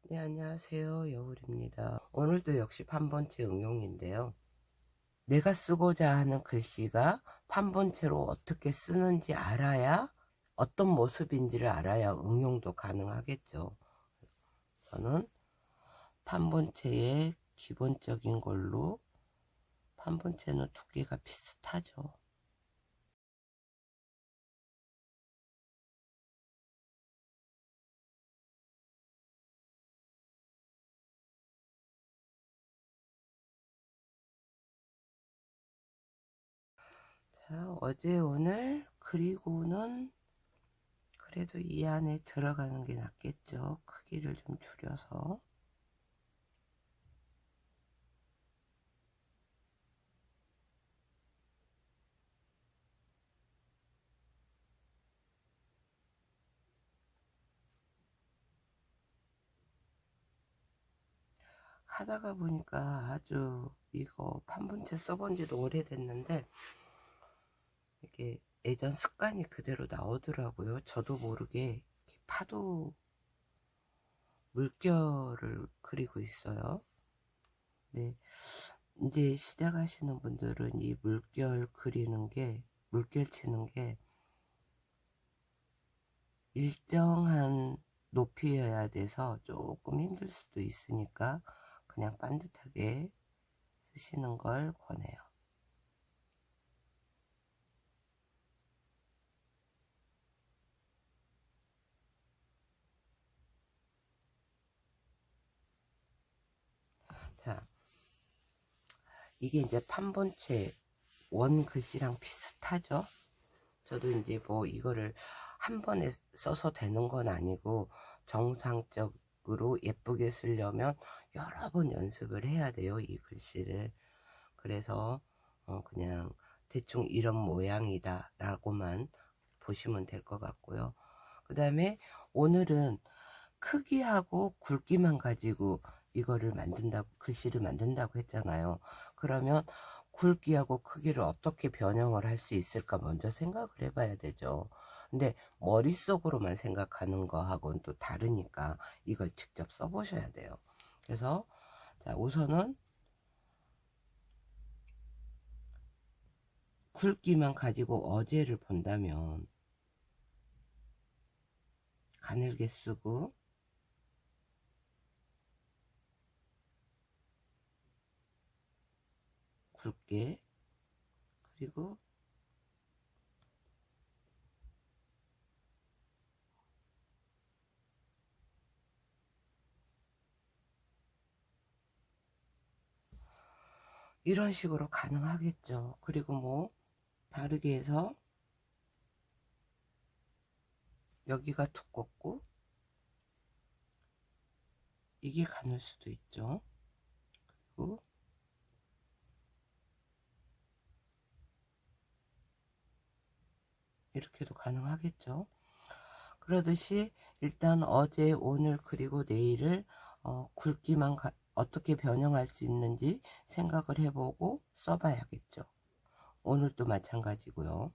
네, 안녕하세요. 여울입니다. 오늘도 역시 판본체 응용인데요. 내가 쓰고자 하는 글씨가 판본체로 어떻게 쓰는지 알아야, 어떤 모습인지를 알아야 응용도 가능하겠죠. 저는 판본체의 기본적인 걸로, 판본체는 두께가 비슷하죠. 자, 어제 오늘 그리고는 그래도 이 안에 들어가는 게 낫겠죠. 크기를 좀 줄여서. 하다가 보니까 아주 이거 판본체 써본 지도 오래됐는데 이게 예전 습관이 그대로 나오더라고요. 저도 모르게 파도 물결을 그리고 있어요. 네, 이제 시작하시는 분들은 이 물결 그리는 게, 물결 치는 게 일정한 높이여야 돼서 조금 힘들 수도 있으니까 그냥 반듯하게 쓰시는 걸 권해요. 자, 이게 이제 판본체 원 글씨랑 비슷하죠. 저도 이제 뭐 이거를 한 번에 써서 되는 건 아니고 정상적으로 예쁘게 쓰려면 여러 번 연습을 해야 돼요, 이 글씨를. 그래서 그냥 대충 이런 모양이다 라고만 보시면 될 것 같고요. 그 다음에 오늘은 크기하고 굵기만 가지고 이거를 만든다고, 글씨를 만든다고 했잖아요. 그러면 굵기하고 크기를 어떻게 변형을 할 수 있을까 먼저 생각을 해봐야 되죠. 근데 머릿속으로만 생각하는 거하고는 또 다르니까 이걸 직접 써보셔야 돼요. 그래서 자, 우선은 굵기만 가지고 어제를 본다면 가늘게 쓰고, 굵게, 그리고 이런 식으로 가능하겠죠. 그리고 뭐 다르게 해서 여기가 두껍고 이게 가늘 수도 있죠. 그리고 이렇게도 가능하겠죠. 그러듯이 일단 어제, 오늘, 그리고 내일을 굵기만 어떻게 변형할 수 있는지 생각을 해보고 써봐야겠죠. 오늘도 마찬가지고요.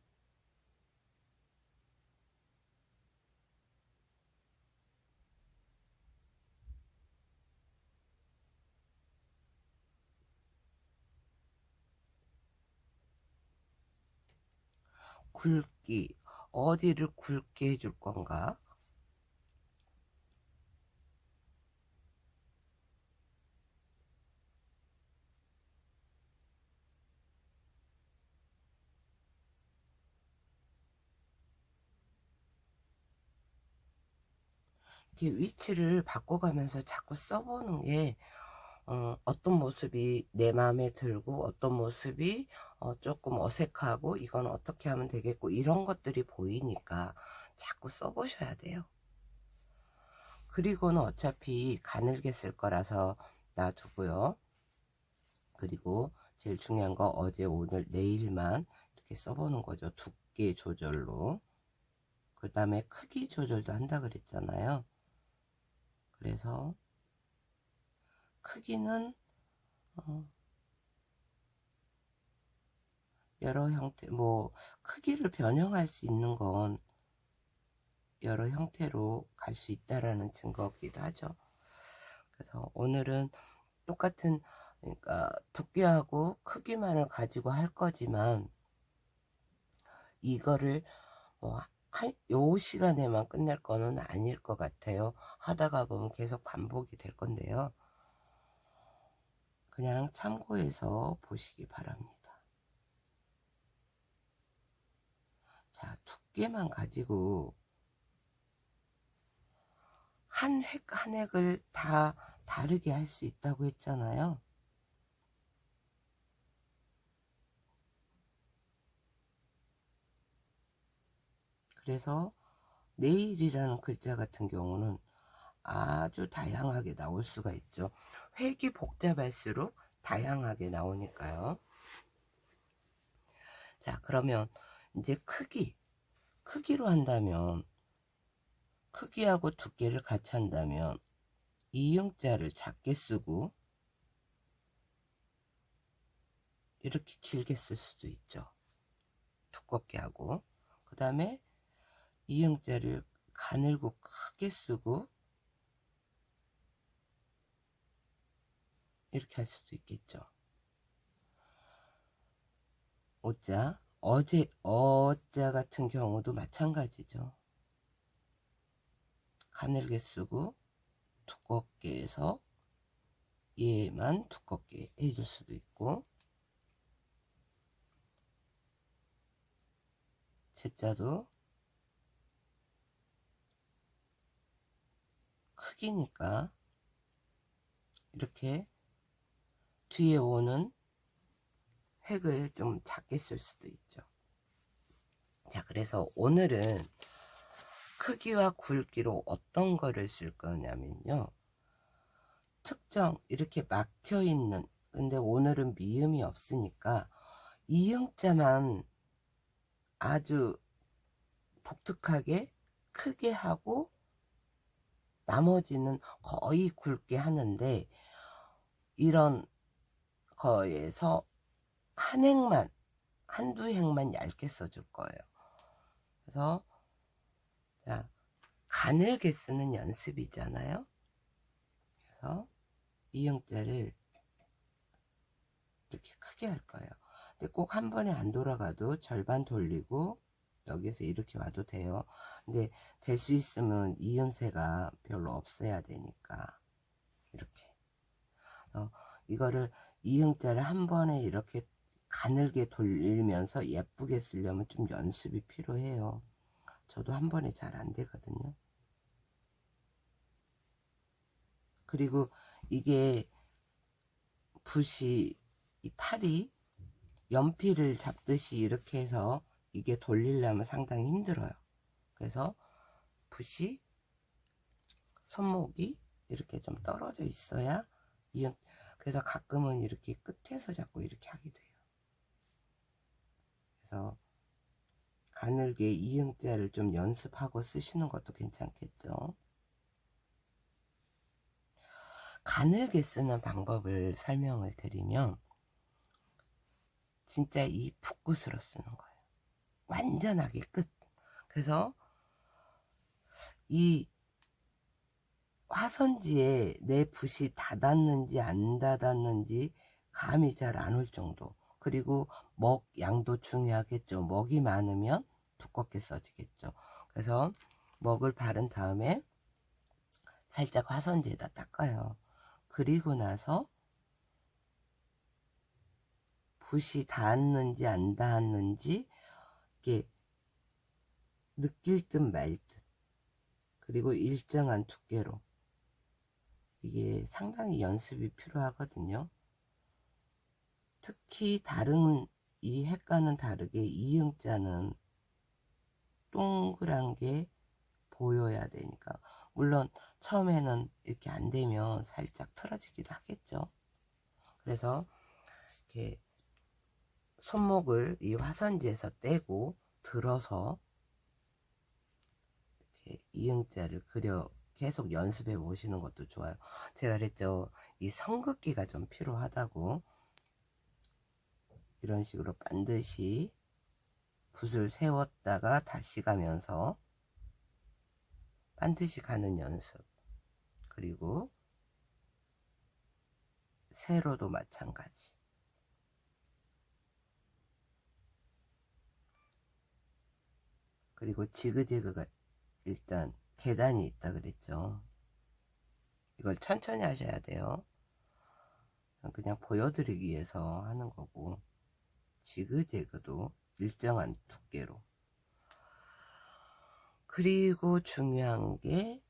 굵기, 어디를 굵게 해줄 건가? 이렇게 위치를 바꿔가면서 자꾸 써보는 게 어떤 모습이 내 마음에 들고 어떤 모습이 조금 어색하고 이건 어떻게 하면 되겠고 이런 것들이 보이니까 자꾸 써보셔야 돼요. 그리고는 어차피 가늘게 쓸 거라서 놔두고요. 그리고 제일 중요한 거 어제, 오늘, 내일만 이렇게 써보는 거죠. 두께 조절로. 그 다음에 크기 조절도 한다 그랬잖아요. 그래서 크기는 어, 여러 형태, 뭐 크기를 변형할 수 있는 건 여러 형태로 갈 수 있다라는 증거기도 하죠. 그래서 오늘은 똑같은, 그러니까 두께하고 크기만을 가지고 할 거지만 이거를 뭐 요 시간에만 끝낼 거는 아닐 것 같아요. 하다가 보면 계속 반복이 될 건데요. 그냥 참고해서 보시기 바랍니다. 자, 두께만 가지고 한 획 한 획을 다 다르게 할 수 있다고 했잖아요. 그래서 네일이라는 글자 같은 경우는 아주 다양하게 나올 수가 있죠. 획이 복잡할수록 다양하게 나오니까요. 자, 그러면 이제 크기로 한다면, 크기하고 두께를 같이 한다면 이응자를 작게 쓰고 이렇게 길게 쓸 수도 있죠. 두껍게 하고, 그 다음에 이응자를 가늘고 크게 쓰고 이렇게 할 수도 있겠죠. 오자, 어자 같은 경우도 마찬가지죠. 가늘게 쓰고 두껍게 해서 얘만 두껍게 해줄 수도 있고, 제자도 크기니까 이렇게 뒤에 오는 획을 좀 작게 쓸 수도 있죠. 자, 그래서 오늘은 크기와 굵기로 어떤 거를 쓸 거냐면요, 특정 이렇게 막혀 있는, 근데 오늘은 미음이 없으니까 이응자만 아주 독특하게 크게 하고 나머지는 거의 굵게 하는데, 이런 거에서 한 획만, 한두 획만 얇게 써줄 거예요. 그래서 자, 가늘게 쓰는 연습이잖아요. 그래서 이응자를 이렇게 크게 할 거예요. 근데 꼭 한 번에 안 돌아가도 절반 돌리고 여기서 이렇게 와도 돼요. 근데 될 수 있으면 이음새가 별로 없어야 되니까 이렇게. 이거를 이응자를 한 번에 이렇게 가늘게 돌리면서 예쁘게 쓰려면 좀 연습이 필요해요. 저도 한 번에 잘 안 되거든요. 그리고 이게 붓이, 이 팔이 연필을 잡듯이 이렇게 해서 이게 돌리려면 상당히 힘들어요. 그래서 붓이, 손목이 이렇게 좀 떨어져 있어야 그래서 가끔은 이렇게 끝에서 자꾸 이렇게 하게 돼요. 그래서 가늘게 이응자를 좀 연습하고 쓰시는 것도 괜찮겠죠. 가늘게 쓰는 방법을 설명을 드리면 진짜 이 붓끝으로 쓰는 거예요. 완전하게 끝. 그래서 이 화선지에 내 붓이 닿았는지 안 닿았는지 감이 잘 안 올 정도. 그리고 먹 양도 중요하겠죠. 먹이 많으면 두껍게 써지겠죠. 그래서 먹을 바른 다음에 살짝 화선지에다 닦아요. 그리고 나서 붓이 닿았는지 안 닿았는지 이렇게 느낄 듯 말 듯. 그리고 일정한 두께로. 이게 상당히 연습이 필요하거든요. 특히 다른 이 획과는 다르게 이응자는 동그란 게 보여야 되니까, 물론 처음에는 이렇게 안 되면 살짝 틀어지기도 하겠죠. 그래서 이렇게 손목을 이 화선지에서 떼고 들어서 이렇게 이응자를 그려 계속 연습해 보시는 것도 좋아요. 제가 그랬죠, 이 선긋기가 좀 필요하다고. 이런 식으로 반드시 붓을 세웠다가 다시 가면서 반드시 가는 연습. 그리고 세로도 마찬가지. 그리고 지그재그가 일단 계단이 있다 그랬죠. 이걸 천천히 하셔야 돼요. 그냥 보여드리기 위해서 하는 거고, 지그재그도 일정한 두께로. 그리고 중요한 게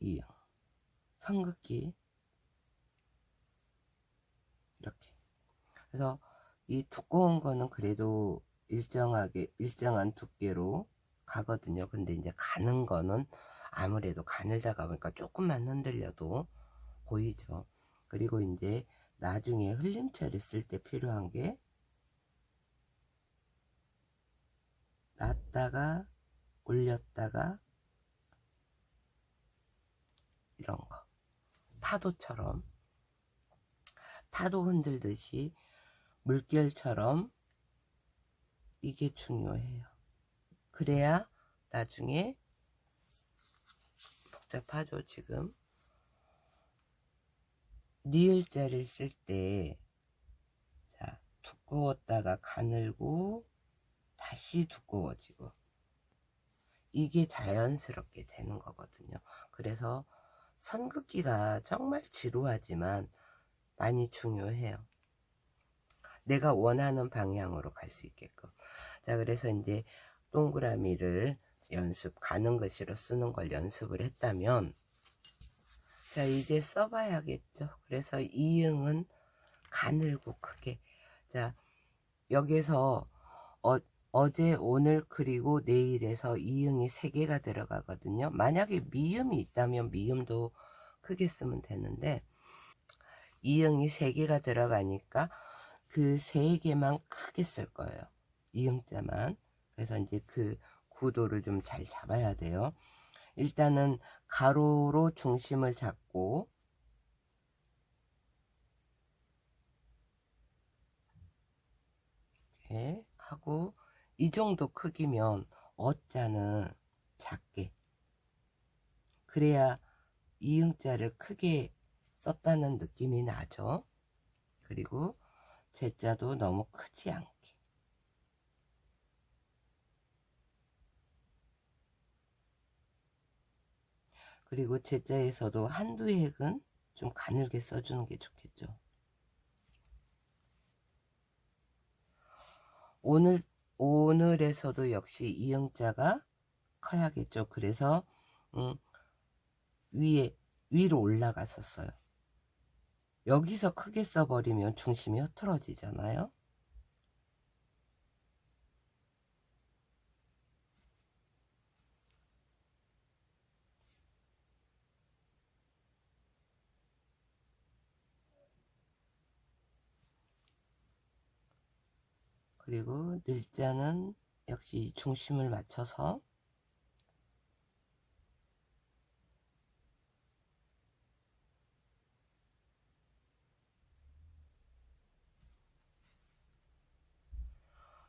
이응, 선긋기 이렇게. 그래서 이 두꺼운 거는 그래도 일정한 두께로 가거든요. 근데 이제 가는 거는 아무래도 가늘다가 보니까 조금만 흔들려도 보이죠. 그리고 이제 나중에 흘림체를 쓸 때 필요한 게 놨다가 올렸다가 이런 거, 파도처럼, 파도 흔들듯이 물결처럼, 이게 중요해요. 그래야 나중에, 복잡하죠 지금, 니을자를 쓸 때, 자, 두꺼웠다가 가늘고 다시 두꺼워지고, 이게 자연스럽게 되는 거거든요. 그래서 선긋기가 정말 지루하지만 많이 중요해요. 내가 원하는 방향으로 갈 수 있게끔. 자, 그래서 이제 동그라미를 가는 글씨로 쓰는 걸 연습을 했다면, 자, 이제 써봐야겠죠. 그래서 이응은 가늘고 크게. 자, 여기서 어제, 오늘, 그리고 내일에서 이응이 3개가 들어가거든요. 만약에 미음이 있다면 미음도 크게 쓰면 되는데, 이응이 3개가 들어가니까 그 3개만 크게 쓸 거예요. 이응자만. 그래서 이제 그 구도를 좀 잘 잡아야 돼요. 일단은 가로로 중심을 잡고, 이렇게 하고, 이 정도 크기면 어자는 작게, 그래야 이응자를 크게 썼다는 느낌이 나죠. 그리고 제자도 너무 크지 않게. 그리고 제자에서도 한두 획은 좀 가늘게 써주는 게 좋겠죠. 오늘에서도 역시 이응자가 커야겠죠. 그래서 위로 올라갔었어요. 여기서 크게 써버리면 중심이 흐트러지잖아요. 그리고 늘자는 역시 중심을 맞춰서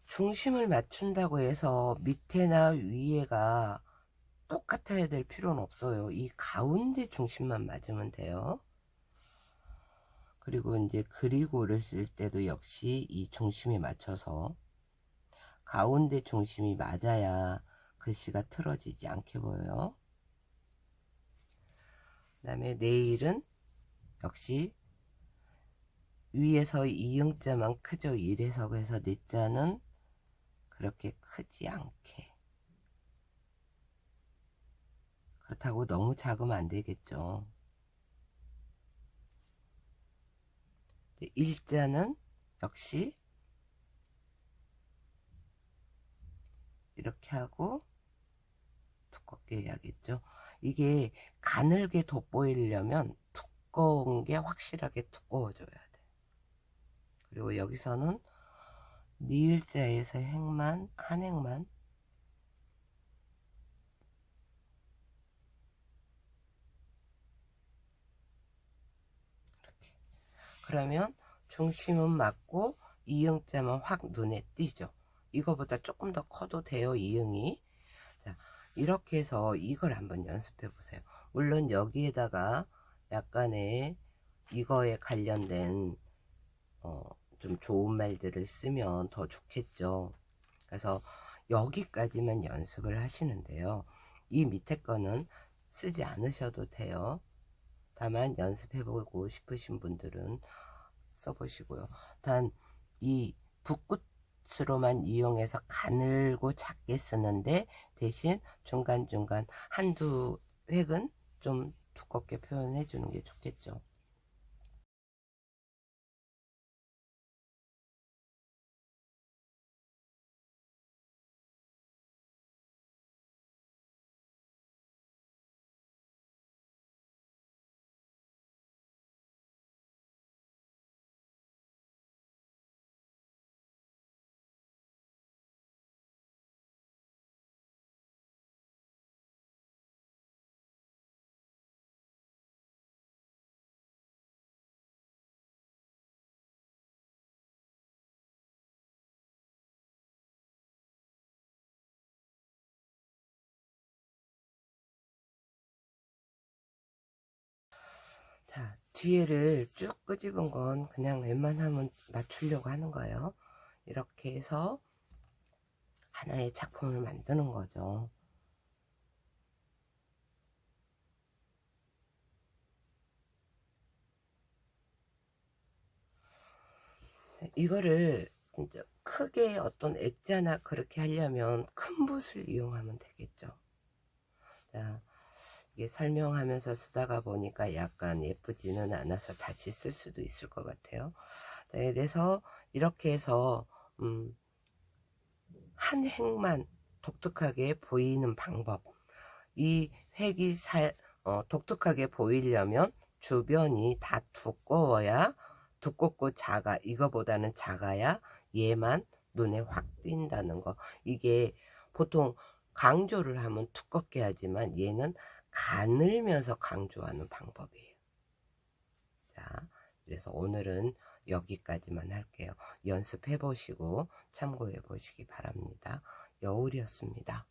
중심을 맞춘다고 해서 밑에나 위에가 똑같아야 될 필요는 없어요. 이 가운데 중심만 맞으면 돼요. 그리고 이제 그리고를 쓸 때도 역시 이 중심에 맞춰서 가운데 중심이 맞아야 글씨가 틀어지지 않게 보여요. 그 다음에 내일은 역시 위에서 이응자만 크죠. 이래서 그래서 내자는 그렇게 크지 않게. 그렇다고 너무 작으면 안 되겠죠. 일자는 역시 이렇게 하고 두껍게 해야겠죠. 이게 가늘게 돋보이려면 두꺼운 게 확실하게 두꺼워져야 돼. 그리고 여기서는 니을자에서 한 획만 이렇게. 그러면 중심은 맞고 이응자만 확 눈에 띄죠. 이거보다 조금 더 커도 돼요, 이응이. 자, 이렇게 해서 이걸 한번 연습해 보세요. 물론 여기에다가 약간의 이거에 관련된 좀 좋은 말들을 쓰면 더 좋겠죠. 그래서 여기까지만 연습을 하시는데요. 이 밑에 거는 쓰지 않으셔도 돼요. 다만 연습해보고 싶으신 분들은 써보시고요. 단 이 붓끝으로만 이용해서 가늘고 작게 쓰는데 대신 중간중간 한두 획은 좀 두껍게 표현해 주는 게 좋겠죠. 자, 뒤에를 쭉 끄집은 건 그냥 웬만하면 맞추려고 하는 거예요. 이렇게 해서 하나의 작품을 만드는 거죠. 이거를 이제 크게 어떤 액자나 그렇게 하려면 큰 붓을 이용하면 되겠죠. 자, 이게 설명하면서 쓰다가 보니까 약간 예쁘지는 않아서 다시 쓸 수도 있을 것 같아요. 자, 그래서 이렇게 해서 한 획만 독특하게 보이는 방법. 이 획이 독특하게 보이려면 주변이 다 두꺼워야, 두껍고 작아, 이거보다는 작아야 얘만 눈에 확 띈다는 거. 이게 보통 강조를 하면 두껍게 하지만 얘는 가늘면서 강조하는 방법이에요. 자, 그래서 오늘은 여기까지만 할게요. 연습해 보시고 참고해 보시기 바랍니다. 여울이었습니다.